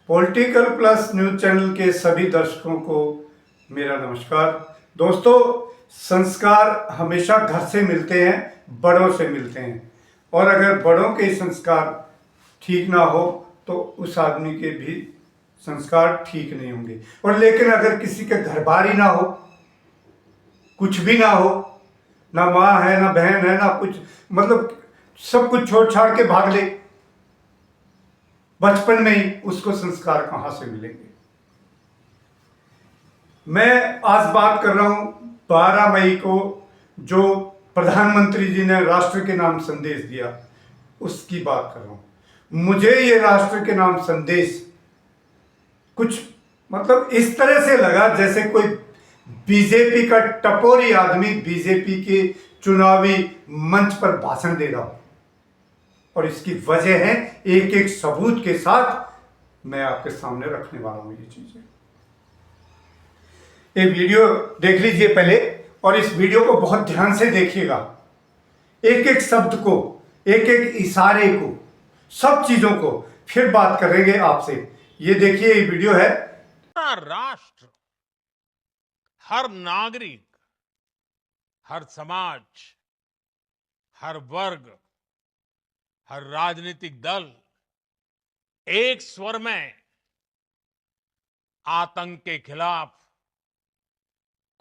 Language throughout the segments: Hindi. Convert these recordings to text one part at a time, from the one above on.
पॉलिटिकल प्लस न्यूज चैनल के सभी दर्शकों को मेरा नमस्कार। दोस्तों, संस्कार हमेशा घर से मिलते हैं, बड़ों से मिलते हैं, और अगर बड़ों के संस्कार ठीक ना हो तो उस आदमी के भी संस्कार ठीक नहीं होंगे। और लेकिन अगर किसी के घर बार ही ना हो, कुछ भी ना हो, ना माँ है ना बहन है ना कुछ, मतलब सब कुछ छोड़ छाड़ के भाग ले बचपन में ही, उसको संस्कार कहां से मिलेंगे। मैं आज बात कर रहा हूं 12 मई को जो प्रधानमंत्री जी ने राष्ट्र के नाम संदेश दिया, उसकी बात कर रहा हूं। मुझे ये राष्ट्र के नाम संदेश कुछ मतलब इस तरह से लगा जैसे कोई बीजेपी का टपोरी आदमी बीजेपी के चुनावी मंच पर भाषण दे रहा हो, और इसकी वजह है एक एक सबूत के साथ मैं आपके सामने रखने वाला हूं ये चीजें। ये वीडियो देख लीजिए पहले, और इस वीडियो को बहुत ध्यान से देखिएगा। एक एक शब्द को, एक एक इशारे को, सब चीजों को फिर बात करेंगे आपसे। ये देखिए, ये वीडियो है। राष्ट्र, हर नागरिक, हर समाज, हर वर्ग, हर राजनीतिक दल एक स्वर में आतंक के खिलाफ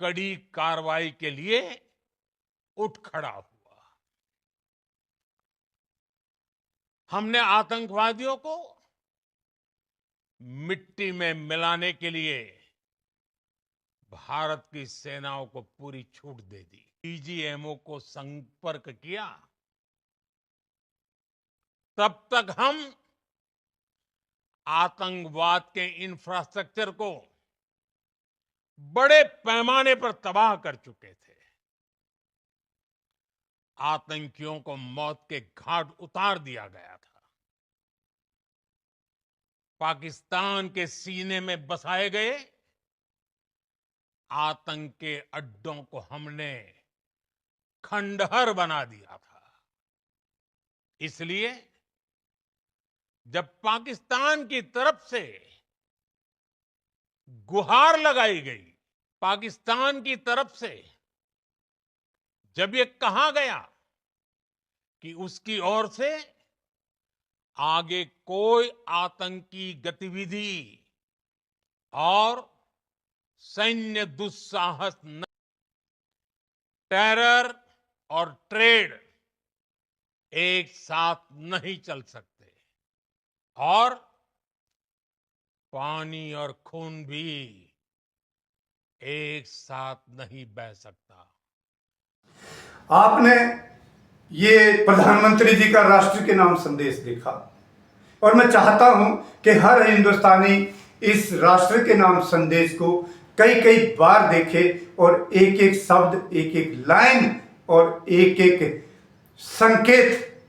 कड़ी कार्रवाई के लिए उठ खड़ा हुआ। हमने आतंकवादियों को मिट्टी में मिलाने के लिए भारत की सेनाओं को पूरी छूट दे दी। पीजीएमओ को संपर्क किया, तब तक हम आतंकवाद के इंफ्रास्ट्रक्चर को बड़े पैमाने पर तबाह कर चुके थे। आतंकियों को मौत के घाट उतार दिया गया था। पाकिस्तान के सीने में बसाए गए आतंक के अड्डों को हमने खंडहर बना दिया था। इसलिए जब पाकिस्तान की तरफ से गुहार लगाई गई, पाकिस्तान की तरफ से जब ये कहा गया कि उसकी ओर से आगे कोई आतंकी गतिविधि और सैन्य दुस्साहस न, टेरर और ट्रेड एक साथ नहीं चल सकते, और पानी और खून भी एक साथ नहीं बह सकता। आपने ये प्रधानमंत्री जी का राष्ट्र के नाम संदेश देखा, और मैं चाहता हूं कि हर हिंदुस्तानी इस राष्ट्र के नाम संदेश को कई कई बार देखे, और एक एक शब्द, एक एक लाइन और एक एक संकेत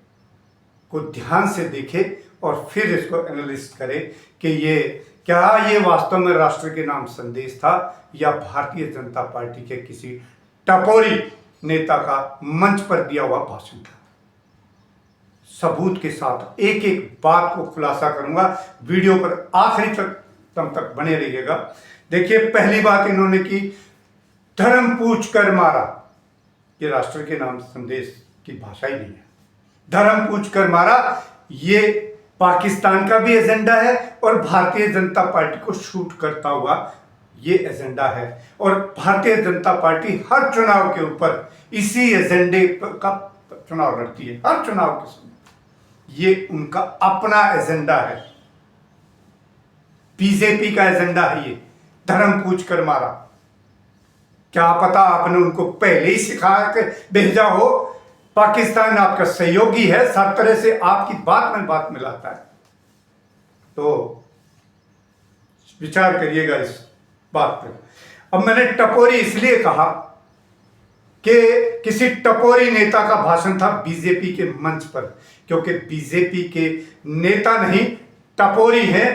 को ध्यान से देखे, और फिर इसको एनालिस्ट करे कि ये क्या ये वास्तव में राष्ट्र के नाम संदेश था या भारतीय जनता पार्टी के किसी टपोरी नेता का मंच पर दिया हुआ भाषण था। सबूत के साथ एक एक बात को खुलासा करूंगा। वीडियो पर आखिरी तक बने रहिएगा। देखिए, पहली बात इन्होंने की, धर्म पूछ कर मारा। ये राष्ट्र के नाम संदेश की भाषा ही नहीं है। धर्म पूछ कर मारा, ये पाकिस्तान का भी एजेंडा है और भारतीय जनता पार्टी को शूट करता हुआ ये एजेंडा है। और भारतीय जनता पार्टी हर चुनाव के ऊपर इसी एजेंडे का चुनाव लड़ती है। हर चुनाव के समय ये उनका अपना एजेंडा है। बीजेपी का एजेंडा है ये, धर्म पूछ कर मारा। क्या पता आपने उनको पहले ही सिखा के भेजा हो। पाकिस्तान आपका सहयोगी है, हर तरह से आपकी बात में बात मिलाता है। तो विचार करिएगा इस बात पर। अब मैंने टपोरी इसलिए कहा कि किसी टपोरी नेता का भाषण था बीजेपी के मंच पर, क्योंकि बीजेपी के नेता नहीं, टपोरी हैं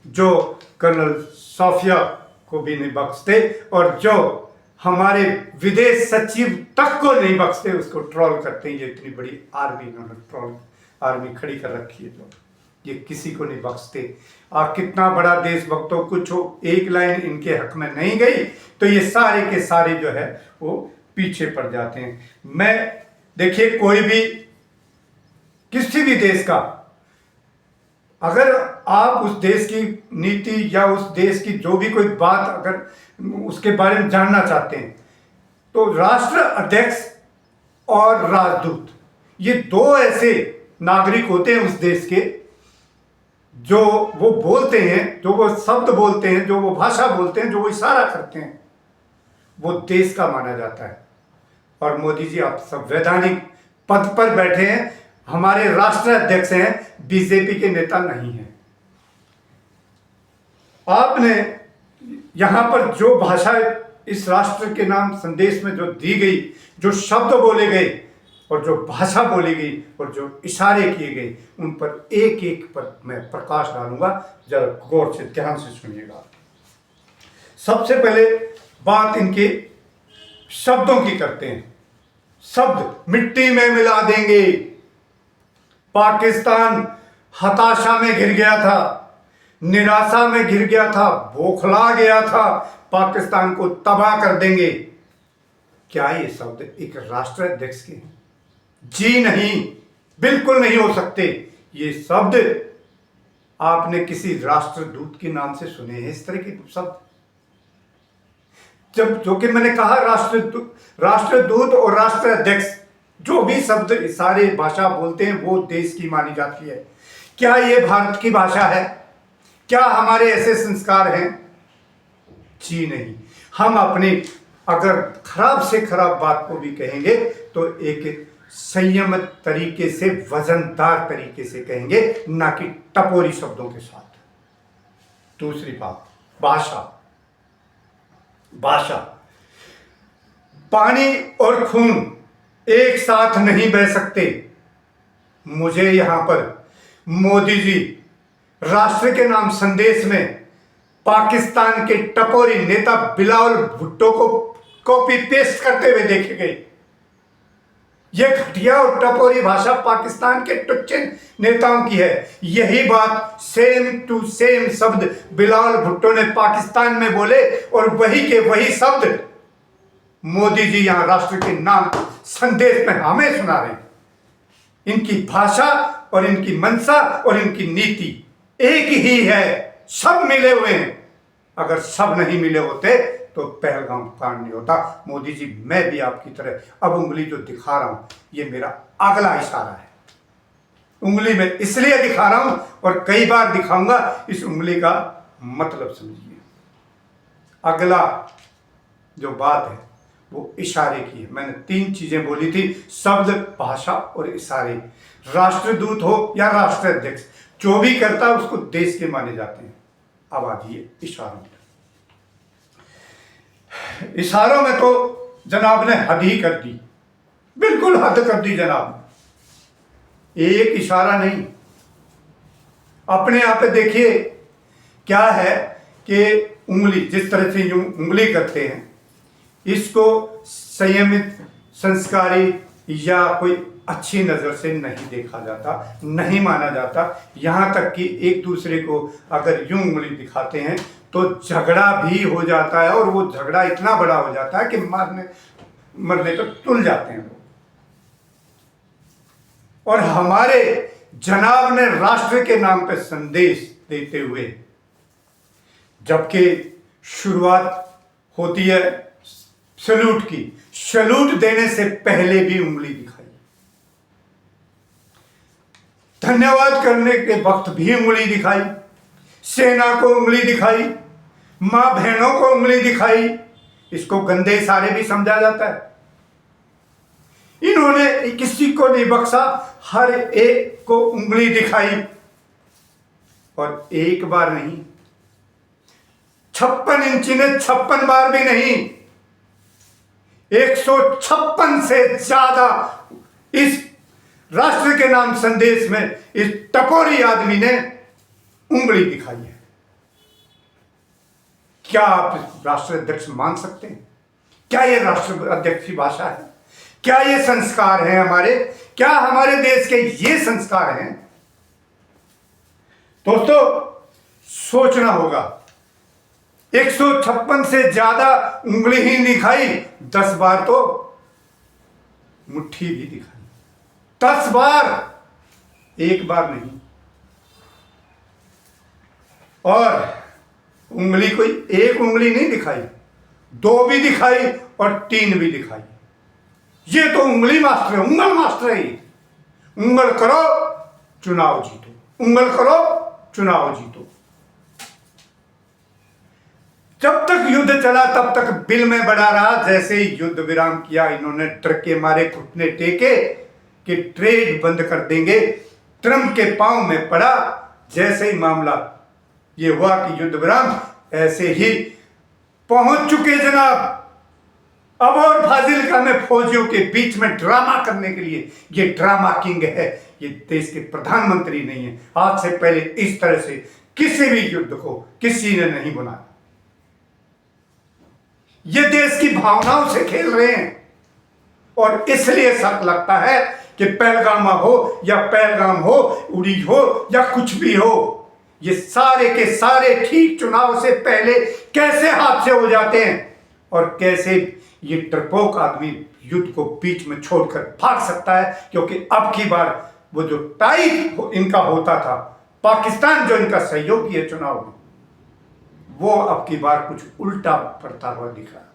जो कर्नल सोफिया को भी नहीं बख्शते, और जो हमारे विदेश सचिव तक को नहीं बख्शते, उसको ट्रोल करते हैं। ये इतनी बड़ी आर्मी, इन्होंने ट्रोल आर्मी खड़ी कर रखी है। ये किसी को नहीं बख्शते। और कितना बड़ा देशभक्त हो, कुछ हो, एक लाइन इनके हक में नहीं गई तो ये सारे के सारे जो है वो पीछे पड़ जाते हैं। मैं देखिए, कोई भी किसी भी देश का, अगर आप उस देश की नीति या उस देश की जो भी कोई बात अगर उसके बारे में जानना चाहते हैं तो राष्ट्र अध्यक्ष और राजदूत, ये दो ऐसे नागरिक होते हैं उस देश के, जो वो बोलते हैं, जो वो शब्द बोलते हैं, जो वो भाषा बोलते हैं, जो वो इशारा करते हैं, वो देश का माना जाता है। और मोदी जी आप संवैधानिक पद पर बैठे हैं, हमारे राष्ट्र अध्यक्ष हैं, बीजेपी के नेता नहीं हैं। आपने यहां पर जो भाषा इस राष्ट्र के नाम संदेश में जो दी गई, जो शब्द बोले गए और जो भाषा बोली गई और जो इशारे किए गए, उन पर एक एक पर मैं प्रकाश डालूंगा। जरा गौर से ध्यान से सुनिएगा। सबसे पहले बात इनके शब्दों की करते हैं। शब्द मिट्टी में मिला देंगे। पाकिस्तान हताशा में घिर गया था, निराशा में घिर गया था, बौखला गया था, पाकिस्तान को तबाह कर देंगे। क्या ये शब्द एक राष्ट्र अध्यक्ष के हैं? जी नहीं, बिल्कुल नहीं हो सकते। ये शब्द आपने किसी राष्ट्रदूत के नाम से सुने हैं इस तरह के शब्द? जब जो कि मैंने कहा राष्ट्रदूत और राष्ट्र अध्यक्ष, जो भी शब्द सारे भाषा बोलते हैं वो देश की मानी जाती है। क्या ये भारत की भाषा है? क्या हमारे ऐसे संस्कार हैं? जी नहीं। हम अपनी अगर खराब से खराब बात को भी कहेंगे तो एक संयमित तरीके से, वजनदार तरीके से कहेंगे, ना कि टपोरी शब्दों के साथ। दूसरी बात, भाषा। पानी और खून एक साथ नहीं बह सकते। मुझे यहां पर मोदी जी राष्ट्र के नाम संदेश में पाकिस्तान के टपोरी नेता बिलावल भुट्टो को कॉपी पेस्ट करते हुए देखे गए। यह घटिया और टपोरी भाषा पाकिस्तान के टुच्चे नेताओं की है। यही बात सेम टू सेम शब्द बिलावल भुट्टो ने पाकिस्तान में बोले और वही के वही शब्द मोदी जी यहां राष्ट्र के नाम संदेश में हमें सुना रहे हैं। इनकी भाषा और इनकी मंशा और इनकी नीति एक ही है। सब मिले हुए हैं। अगर सब नहीं मिले होते तो पहलगाम कांड नहीं होता। मोदी जी, मैं भी आपकी तरह अब उंगली जो दिखा रहा हूं, ये मेरा अगला इशारा है। उंगली में इसलिए दिखा रहा हूं और कई बार दिखाऊंगा। इस उंगली का मतलब समझिए। अगला जो बात है वो इशारे की है। मैंने 3 चीजें बोली थी, शब्द, भाषा और इशारे। राष्ट्रदूत हो या राष्ट्र अध्यक्ष, जो भी करता है उसको देश के माने जाते हैं। अब आइए इशारों में। इशारों में तो जनाब ने हद ही कर दी, बिल्कुल हद कर दी जनाब। एक इशारा नहीं, अपने आप पे देखिए क्या है कि उंगली जिस तरह से यूं उंगली करते हैं, इसको संयमित, संस्कारी या कोई अच्छी नजर से नहीं देखा जाता, नहीं माना जाता। यहां तक कि एक दूसरे को अगर यूं उंगली दिखाते हैं तो झगड़ा भी हो जाता है और वो झगड़ा इतना बड़ा हो जाता है कि मरने तो तुल जाते हैं लोग। और हमारे जनाब ने राष्ट्र के नाम पे संदेश देते हुए, जबकि शुरुआत होती है सैल्यूट की, सैल्यूट देने से पहले भी उंगली दिखाई, धन्यवाद करने के वक्त भी उंगली दिखाई, सेना को उंगली दिखाई, मां बहनों को उंगली दिखाई। इसको गंदे इशारे भी समझा जाता है। इन्होंने किसी को नहीं बख्शा, हर एक को उंगली दिखाई। और एक बार नहीं, 56 इंची ने 56 बार भी नहीं, 156 से ज्यादा इस राष्ट्र के नाम संदेश में इस टपोरी आदमी ने उंगली दिखाई है। क्या आप राष्ट्र अध्यक्ष मान सकते हैं? क्या ये राष्ट्र अध्यक्ष की भाषा है? क्या ये संस्कार हैं हमारे? क्या हमारे देश के ये संस्कार हैं? दोस्तों, सोचना होगा। 156 से ज्यादा उंगली ही दिखाई, 10 बार तो मुट्ठी भी दिखाई। 10 बार, एक बार नहीं। और उंगली कोई एक उंगली नहीं दिखाई, 2 भी दिखाई और 3 भी दिखाई। ये तो उंगली मास्टर है, उंगल मास्टर है। उंगल करो चुनाव जीतो, उंगल करो चुनाव जीतो। जब तक युद्ध चला तब तक बिल में बढ़ा रहा। जैसे ही युद्ध विराम किया, इन्होंने ट्रक मारे, घुटने टेके कि ट्रेड बंद कर देंगे। ट्रंप के पांव में पड़ा। जैसे ही मामला ये हुआ कि युद्ध विराम, ऐसे ही पहुंच चुके जनाब। अब और फाजिल्का में फौजियों के बीच में ड्रामा करने के लिए, ये ड्रामा किंग है, ये देश के प्रधानमंत्री नहीं है। आज से पहले इस तरह से किसी भी युद्ध को किसी ने नहीं बनाया। ये देश की भावनाओं से खेल रहे हैं। और इसलिए शक लगता है कि पहलगामा हो या पहलगाम हो, उड़ी हो या कुछ भी हो, ये सारे के सारे ठीक चुनाव से पहले कैसे हादसे हो जाते हैं और कैसे ये डरपोक आदमी युद्ध को बीच में छोड़कर भाग सकता है। क्योंकि अब की बार वो जो टाई इनका होता था, पाकिस्तान जो इनका सहयोगी है चुनाव में, वो अब की बार कुछ उल्टा पड़ता हुआ दिखा।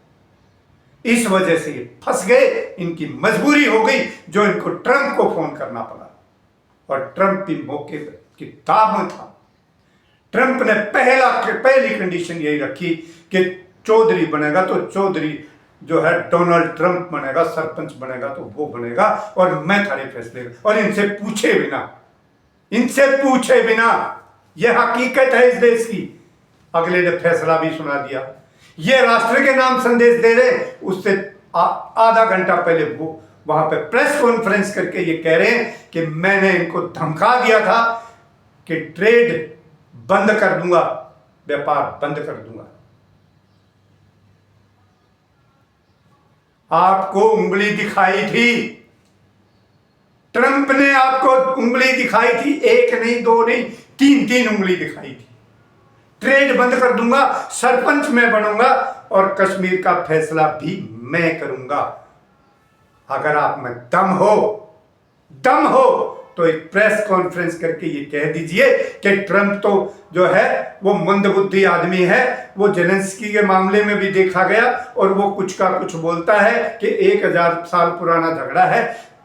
इस वजह से ये फंस गए, इनकी मजबूरी हो गई, जो इनको ट्रंप को फोन करना पड़ा। और ट्रंप भी मौके की ताब में था। ट्रंप ने पहली कंडीशन यही रखी कि चौधरी बनेगा तो चौधरी जो है डोनाल्ड ट्रंप बनेगा, सरपंच बनेगा तो वो बनेगा, और मैं सारे फैसले, और इनसे पूछे बिना। यह हकीकत है इस देश की। अगले ने फैसला भी सुना दिया। ये राष्ट्र के नाम संदेश दे रहे, उससे आधा घंटा पहले वो वहां पे प्रेस कॉन्फ्रेंस करके ये कह रहे हैं कि मैंने इनको धमका दिया था कि ट्रेड बंद कर दूंगा, व्यापार बंद कर दूंगा। आपको उंगली दिखाई थी, ट्रंप ने आपको उंगली दिखाई थी। 1 नहीं, 2 नहीं, 3 उंगली दिखाई थी। ट्रेड बंद कर दूंगा, सरपंच मैं बनूंगा और कश्मीर का फैसला भी मैं करूंगा। अगर आप में दम हो तो एक प्रेस कॉन्फ्रेंस करके ये कह दीजिए कि ट्रंप तो जो है वो मंदबुद्धि आदमी है, वो जेलेंस्की के मामले में भी देखा गया, और वो कुछ का कुछ बोलता है कि 1000 साल पुराना झगड़ा है।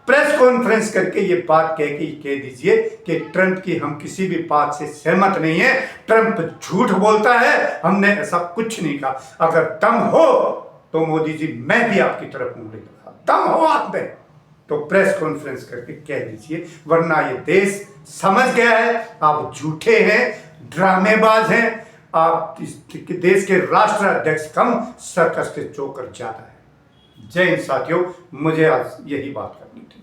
प्रेस कॉन्फ्रेंस करके ये बात कह दीजिए कि ट्रंप की हम किसी भी बात से सहमत नहीं है, ट्रंप झूठ बोलता है, हमने ऐसा कुछ नहीं कहा। अगर दम हो तो मोदी जी मैं भी आपकी तरफ उंगली दिखा, दम हो आप में तो प्रेस कॉन्फ्रेंस करके कह दीजिए। वरना ये देश समझ गया है आप झूठे हैं, ड्रामेबाज हैं, आप इस देश के राष्ट्र अध्यक्ष कम सर्कस के चोकर ज्यादा है। जय हिंद साथियों, मुझे आज यही बात करनी थी।